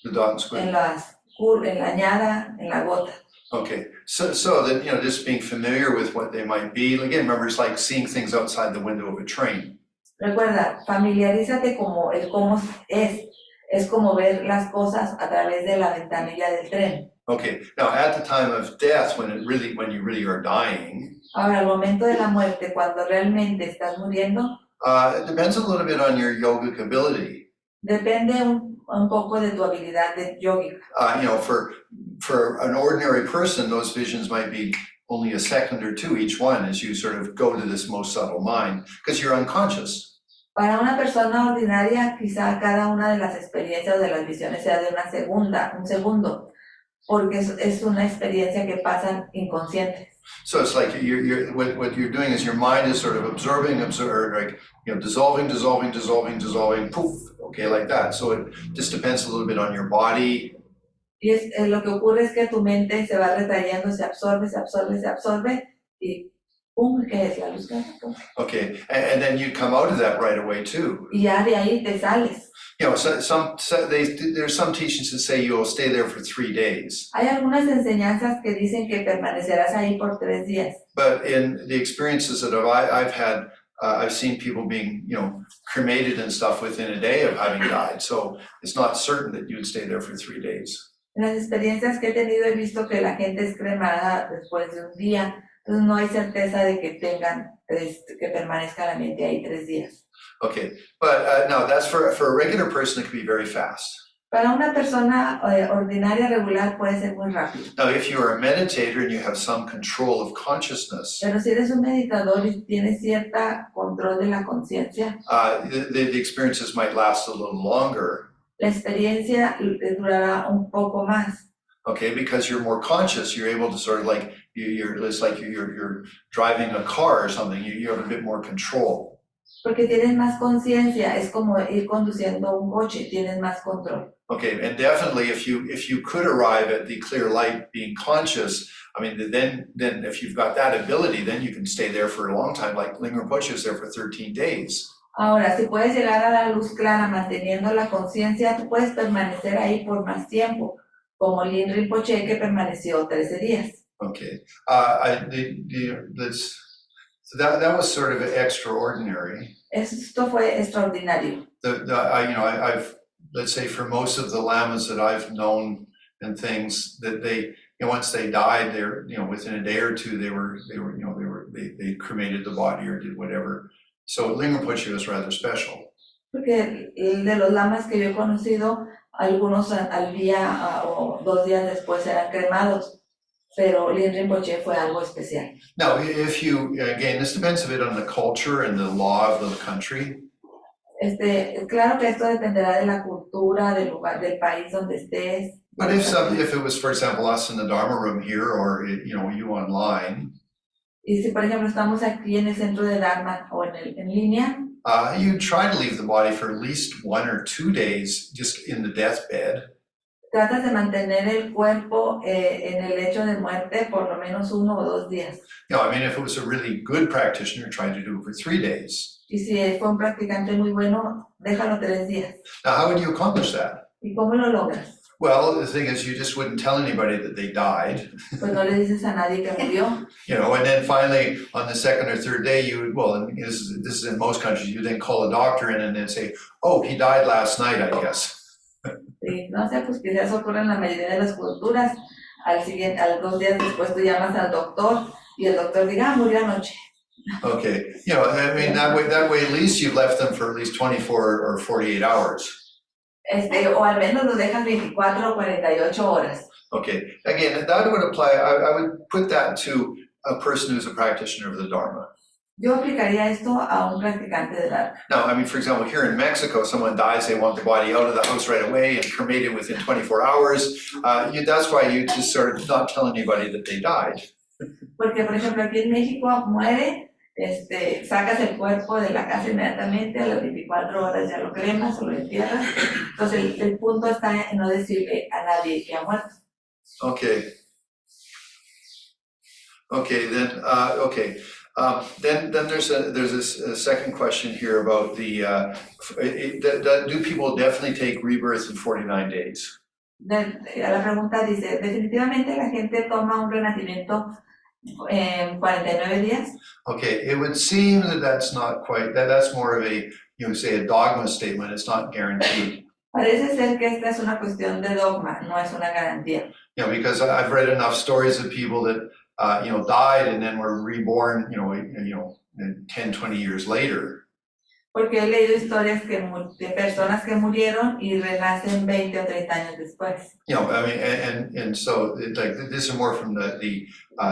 The dot and square. en la añada, en la gota. Okay, so that, just being familiar with what they might be. Again, remember, it's like seeing things outside the window of a train. Recuerda, familiarízate como el cómo es como ver las cosas a través de la ventanilla del tren. Okay, now at the time of death, when you really are dying, Ahora, al momento de la muerte, cuando realmente estás muriendo, it depends a little bit on your yogic ability. depende un poco de tu habilidad de yogic. For an ordinary person, those visions might be only a second or two each one as you sort of go to this most subtle mind, because you're unconscious. Para una persona ordinaria, quizá cada una de las experiencias de las visiones sea de un segundo, porque es una experiencia que pasan inconsciente. So it's like what you're doing is your mind is sort of absorbing, like, dissolving, poof, okay, like that. So it just depends a little bit on your body. Y lo que ocurre es que tu mente se va retrayendo, se absorbe y ¡pum! ¿Qué es la luz? Okay, and then you come out of that right away too. Y ya de ahí te sales. There's some teachings that say you'll stay there for 3 days. Hay algunas enseñanzas que dicen que permanecerás ahí por 3 días. But in the experiences that I've had, I've seen people being, cremated and stuff within a day of having died. So it's not certain that you'd stay there for 3 days. En las experiencias que he tenido he visto que la gente es cremada después de un día, entonces no hay certeza de que que permanezca la mente ahí 3 días. Okay, but no, that's for a regular person, it can be very fast. Para una persona ordinaria regular puede ser muy rápido. Now, if you are a meditator and you have some control of consciousness, Pero si eres un meditador y tienes cierta control de la conciencia, the experiences might last a little longer. la experiencia durará un poco más. Okay, because you're more conscious, you're able to sort of like it's like you're driving a car or something. You have a bit more control. Porque tienes más conciencia, es como ir conduciendo un coche, tienes más control. Okay, and definitely if you could arrive at the clear light being conscious, I mean, then if you've got that ability, then you can stay there for a long time, like Ling Rinpoche was there for 13 days. Ahora, si puedes llegar a la luz clara manteniendo la conciencia, tú puedes permanecer ahí por más tiempo, como Lin Rinpoche que permaneció 13 días. Okay, so that was sort of extraordinary. Esto fue extraordinario. I've, let's say, for most of the lamas that I've known and things, that they, once they died, they're, within a day or two, they cremated the body or did whatever. So Ling Rinpoche was rather special. Porque de los lamas que yo he conocido, algunos al día o 2 días después eran cremados, pero Lin Rinpoche fue algo especial. Now, if again, this depends a bit on the culture and the law of the country. Claro que esto dependerá de la cultura, del lugar, del país donde estés. But if it was, for example, us in the Dharma room here, or you online. Y si, por ejemplo, estamos aquí en el centro de Dharma o en línea, you try to leave the body for at least 1 or 2 days just in the deathbed. tratas de mantener el cuerpo en el lecho de muerte por lo menos 1 o 2 días. You know, I mean, if it was a really good practitioner, trying to do it for 3 days. Y si fue un practicante muy bueno, déjalo 3 días. Now, how would you accomplish that? ¿Y cómo lo logras? Well, the thing is, you just wouldn't tell anybody that they died. Pues no le dices a nadie que murió. You know, and then finally, on the second or third day, you would, well, and this is in most countries, you then call a doctor in and then say, oh, he died last night, I guess. Sí, no sé, pues quizás ocurre en la mayoría de las culturas. A los 2 días después tú llamas al doctor y el doctor diga, murió anoche. Okay, you know, I mean, that way at least you've left them for at least 24 or 48 hours. O al menos lo dejas 24 o 48 horas. Okay, again, that would apply, I would put that to a person who's a practitioner of the Dharma. Yo aplicaría esto a un practicante de Dharma. Now, I mean, for example, here in Mexico, someone dies, they want the body out of the house right away and cremated within 24 hours. That's why you just sort of not tell anybody that they died. Porque, por ejemplo, aquí en México muere, sacas el cuerpo de la casa inmediatamente, a las 24 horas ya lo cremas o lo entierras. Entonces, el punto está en no decirle a nadie que ha muerto. Okay. Okay, then, then there's a second question here about do people definitely take rebirth in 49 days? La pregunta dice, ¿definitivamente la gente toma un renacimiento en 49 días? Okay, it would seem that that's not quite, that's more of a, you know, say a dogma statement, it's not guaranteed. Parece ser que esta es una cuestión de dogma, no es una garantía. You know, because I've read enough stories of people that, you know, died and then were reborn, 10, 20 years later. Porque he leído historias de personas que murieron y renacen 20 o 30 años después. You know, I mean, and so like this is more from the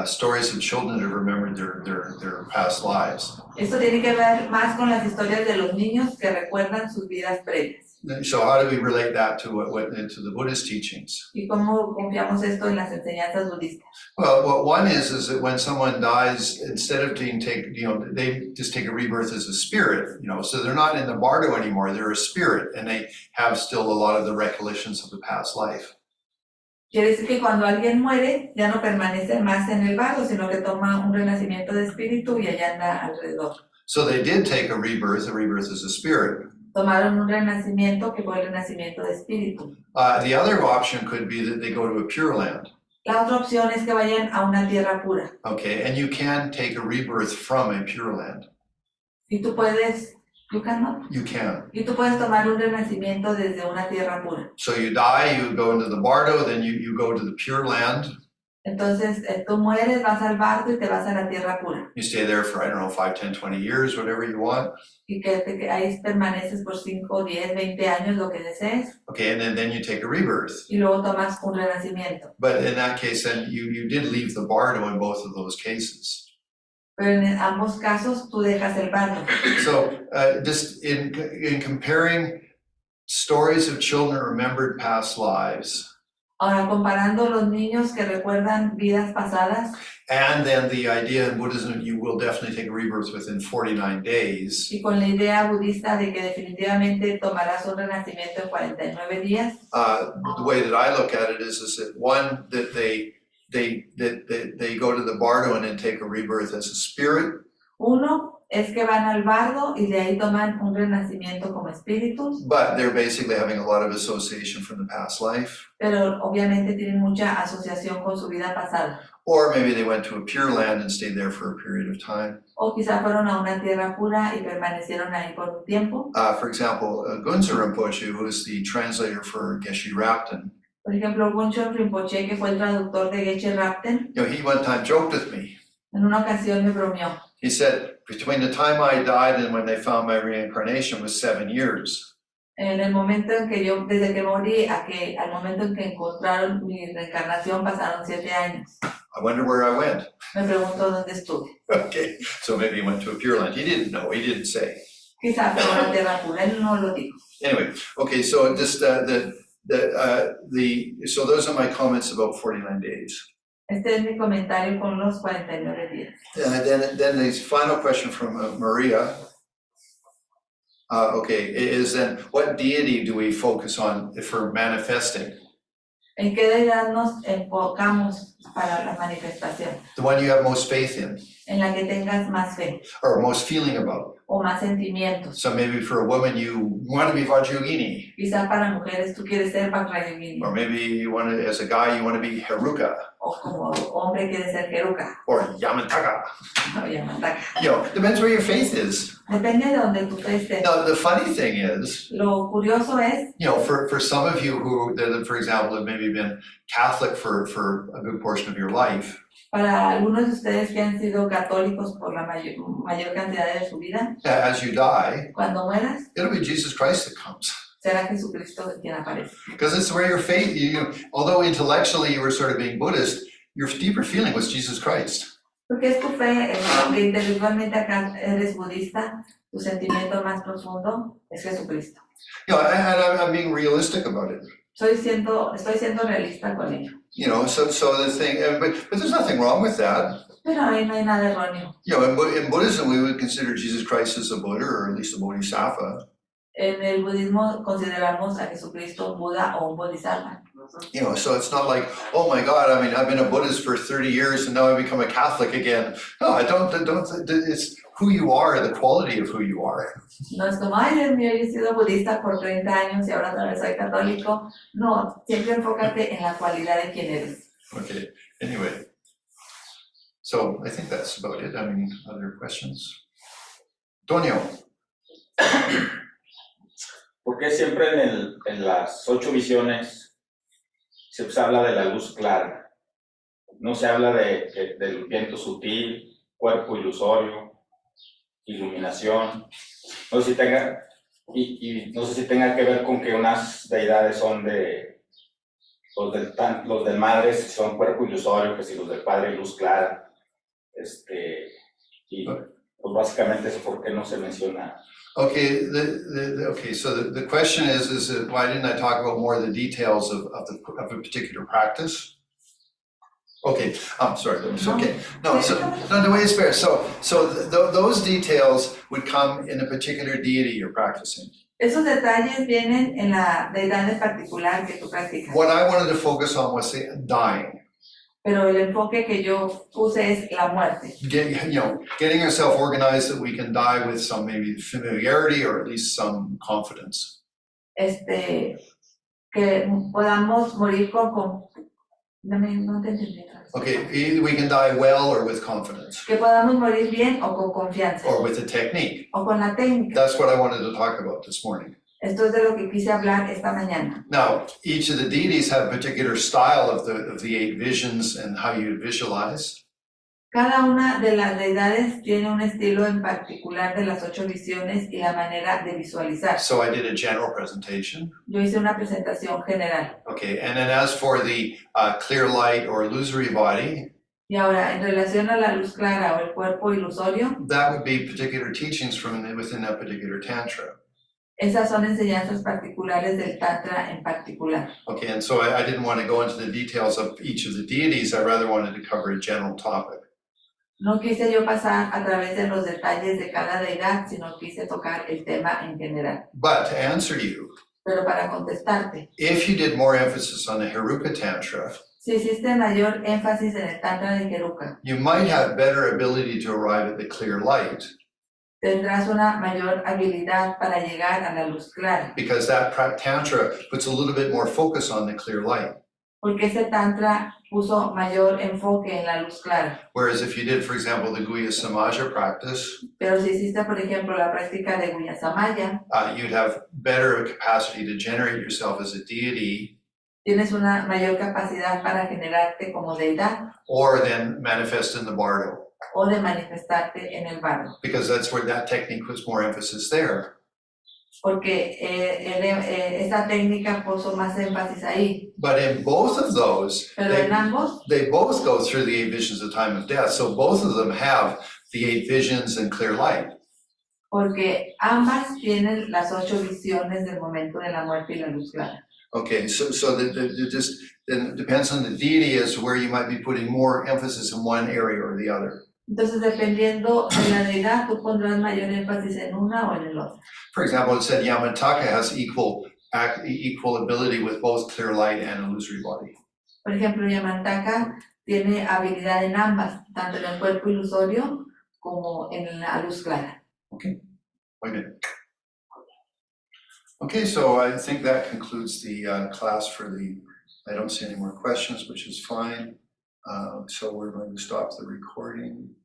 stories of children that have remembered their past lives. Esto tiene que ver más con las historias de los niños que recuerdan sus vidas previas. So how do we relate that to to the Buddhist teachings? ¿Y cómo confiamos esto en las enseñanzas budistas? Well, one is that when someone dies, instead of they just take a rebirth as a spirit, you know, so they're not in the bardo anymore, they're a spirit, and they have still a lot of the recollections of the past life. Quiere decir que cuando alguien muere, ya no permanece más en el bardo, sino que toma un renacimiento de espíritu y allá anda alrededor. So they did take a rebirth as a spirit. Tomaron un renacimiento que fue el renacimiento de espíritu. The other option could be that they go to a pure land. La otra opción es que vayan a una tierra pura. Okay, and you can take a rebirth from a pure land. Y tú puedes, you cannot. You can. Y tú puedes tomar un renacimiento desde una tierra pura. So you die, you go into the bardo, then you go to the pure land. Entonces, tú mueres, vas al bardo y te vas a la tierra pura. You stay there for, I don't know, 5, 10, 20 years, whatever you want. Y que ahí permaneces por 5, 10, 20 años, lo que desees. Okay, and then you take a rebirth. Y luego tomas un renacimiento. But in that case, then you did leave the bardo in both of those cases. Pero en ambos casos, tú dejas el bardo. So just in comparing stories of children remembered past lives, Ahora, comparando los niños que recuerdan vidas pasadas, and then the idea in Buddhism, you will definitely take a rebirth within 49 days. y con la idea budista de que definitivamente tomarás un renacimiento en 49 días, The way that I look at it is that one, that they go to the bardo and then take a rebirth as a spirit. uno es que van al bardo y de ahí toman un renacimiento como espíritus, But they're basically having a lot of association from the past life. pero obviamente tienen mucha asociación con su vida pasada. Or maybe they went to a pure land and stayed there for a period of time. O quizá fueron a una tierra pura y permanecieron ahí por un tiempo. For example, Gunzer Rinpoche, who is the translator for Geshe Rapten, Por ejemplo, Guncho Rinpoche, que fue el traductor de Geshe Rapten, he one time joked with me. en una ocasión me bromeó. He said, between the time I died and when they found my reincarnation was 7 years. En el momento en que desde que morí al momento en que encontraron mi reencarnación pasaron 7 años. I wonder where I went. Me pregunto dónde estuve. Okay, so maybe he went to a pure land. He didn't know, he didn't say. Quizá fue una tierra pura, él no lo dijo. Anyway, okay, so just so those are my comments about 49 days. Este es mi comentario con los 49 días. Then the final question from Maria. Okay, is then what deity do we focus on for manifesting? ¿En qué deidad nos enfocamos para la manifestación? The one you have most faith in En la que tengas más fe or most feeling about. o más sentimientos. So maybe for a woman you want to be Vajrayogini, Quizá para mujeres tú quieres ser Vajrayogini, or maybe you want to, as a guy, you want to be Heruka o como hombre quieres ser Keruka or Yamataka. o Yamantaka. You know, depends where your faith is. Depende de donde tu fe esté. Now, the funny thing is, Lo curioso es, you know, for some of you who, that, for example, have maybe been Catholic for a good portion of your life, para algunos de ustedes que han sido católicos por la mayor cantidad de su vida, as you die, cuando mueras, it'll be Jesus Christ that comes. será Jesucristo quien aparece. Because it's where your faith, you know, although intellectually you were sort of being Buddhist, your deeper feeling was Jesus Christ. Porque es tu fe, aunque intelectualmente acá eres budista, tu sentimiento más profundo es Jesucristo. You know, and I'm being realistic about it. Estoy siendo realista con ello. You know, so the thing, but there's nothing wrong with that. Pero ahí no hay nada erróneo. You know, in Buddhism, we would consider Jesus Christ as a Buddha, or at least a Bodhisattva. En el budismo consideramos a Jesucristo Buda o un bodhisattva. You know, so it's not like, oh my God, I mean, I've been a Buddhist for 30 years and now I become a Catholic again. No, I don't, it's who you are, the quality of who you are. No es como, ay, Dios mío, yo he sido budista por 30 años y ahora otra vez soy católico. No, siempre enfócate en la cualidad de quien eres. Okay, anyway. So I think that's about it. I mean, other questions? Tonio. ¿Por qué siempre en las 8 visiones se habla de la luz clara? No se habla del viento sutil, cuerpo ilusorio, iluminación. No sé si tenga, y no sé si tenga que ver con que unas deidades son los del madre son cuerpo ilusorio, que si los del padre luz clara. Y pues básicamente eso por qué no se menciona. Okay, okay. So the question is that why didn't I talk about more of the details of a particular practice? Okay, I'm sorry. Okay, no. So no, the way it's fair. So those details would come in a particular deity you're practicing. Esos detalles vienen en la deidad en particular que tú practicas. What I wanted to focus on was the dying. Pero el enfoque que yo puse es la muerte. Getting yourself organized that we can die with some maybe familiarity or at least some confidence. Que podamos morir no te entendí. Okay, either we can die well or with confidence. Que podamos morir bien o con confianza. Or with a technique. O con la técnica. That's what I wanted to talk about this morning. Esto es de lo que quise hablar esta mañana. Now, each of the deities have a particular style of the 8 visions and how you visualize. Cada una de las deidades tiene un estilo en particular de las 8 visiones y la manera de visualizar. So I did a general presentation. Yo hice una presentación general. Okay, and then as for the clear light or illusory body. Y ahora, en relación a la luz clara o el cuerpo ilusorio. That would be particular teachings from within that particular tantra. Esas son enseñanzas particulares del Tantra en particular. Okay, and so I didn't want to go into the details of each of the deities. I rather wanted to cover a general topic. No quise yo pasar a través de los detalles de cada deidad, sino quise tocar el tema en general. But to answer you, pero para contestarte, if you did more emphasis on the Heruka Tantra, si hiciste mayor énfasis en el Tantra de Heruka, you might have better ability to arrive at the clear light. Tendrás una mayor habilidad para llegar a la luz clara. Because that tantra puts a little bit more focus on the clear light. Porque ese tantra puso mayor enfoque en la luz clara. Whereas if you did, for example, the Guhya Samaja practice, pero si hiciste, por ejemplo, la práctica de Guhya Samaya, you'd have better capacity to generate yourself as a deity. Tienes una mayor capacidad para generarte como deidad. Or then manifest in the bardo. O de manifestarte en el bardo. Because that's where that technique puts more emphasis there. Porque esa técnica puso más énfasis ahí. But in both of those, they both go through the 8 visions of time of death. So both of them have the 8 visions and clear light. Porque ambas tienen las 8 visiones del momento de la muerte y la luz clara. Okay, so it just then depends on the deity as to where you might be putting more emphasis in one area or the other. Entonces, dependiendo de la deidad, tú pondrás mayor énfasis en una o en el otro. For example, it said Yamataka has equal equal ability with both clear light and illusory body. Por ejemplo, Yamantaka tiene habilidad en ambas, tanto en el cuerpo ilusorio como en la luz clara. Okay, muy bien. Okay, so I think that concludes the class for the, I don't see any more questions, which is fine. So we're going to stop the recording.